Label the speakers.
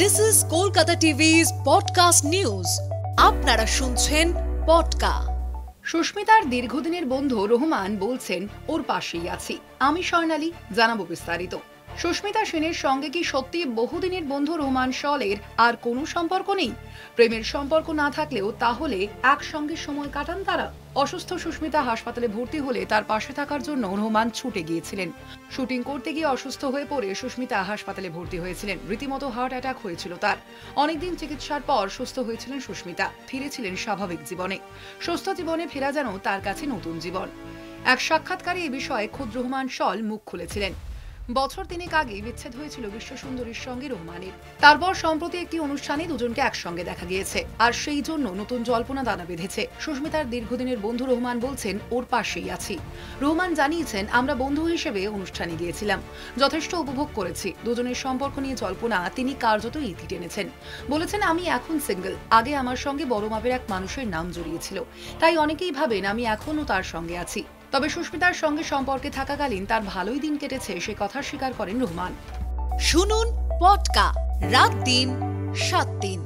Speaker 1: This is Kolkata TV's podcast news. আপনারা শুনছেন পডকা।
Speaker 2: সুস্মিতার দীর্ঘদিনের বন্ধু রোহমান বলছেন ওর পাশেই আছি। আমি স্বর্ণালী, জানাবো বিস্তারিত। সুস্মিতা সেনের সঙ্গে কি সত্যি বহুদিনের বন্ধু রোহমান শলের আর কোনো সম্পর্ক নেই? প্রেমের সম্পর্ক না থাকলেও তাহলে একসঙ্গে সময় কাটান তারা? অসুস্থ সুস্মিতা হাসপাতালে ভর্তি হলে তার পাশে থাকার জন্য রোহমান ছুটে গিয়েছিলেন। শুটিং করতে গিয়ে অসুস্থ হয়ে পড়ে সুস্মিতা হাসপাতালে ভর্তি হয়েছিলেন। রীতিমতো হার্ট অ্যাটাক হয়েছিল তার। অনেকদিন চিকিৎসার পর সুস্থ হয়েছিলেন সুস্মিতা, ফিরেছিলেন স্বাভাবিক জীবনে। সুস্থ জীবনে ফেরা যেন তার কাছে নতুন জীবন। এক সাক্ষাৎকারে এ বিষয়ে খোদ রোহমান শল মুখ খুলেছিলেন। বছর 3 আগে বিচ্ছেদ হয়েছিল বিশ্বসুন্দরীর সঙ্গে রোহমানের। তারপর সম্প্রতি একটি অনুষ্ঠানে দুজনকে একসঙ্গে দেখা গিয়েছে, আর সেই জন্য নতুন জল্পনা দানা বেঁধেছে। সুস্মিতার দীর্ঘদিনের বন্ধু রোহমান বলছেন ওর পাশেই আছি। রোহমান জানিয়েছেন, আমরা বন্ধু হিসেবে অনুষ্ঠানে গিয়েছিলাম, যথেষ্ট উপভোগ করেছি। দুজনের সম্পর্ক নিয়ে জল্পনা তিনি কার্যত ইতি টেনেছেন। বলেছেন, আমি এখন সিঙ্গেল। আগে আমার সঙ্গে বড় মাপের এক মানুষের নাম জড়িয়েছিল, তাই অনেকেই ভাবেন আমি এখনও তার সঙ্গে আছি। তবে সুস্মিতার সঙ্গে সম্পর্কে থাকাকালীন তার ভালোই দিন কেটেছে, সে কথা স্বীকার করেন রোহমান।
Speaker 1: শুনুন পডকা রাত দিন 7 দিন।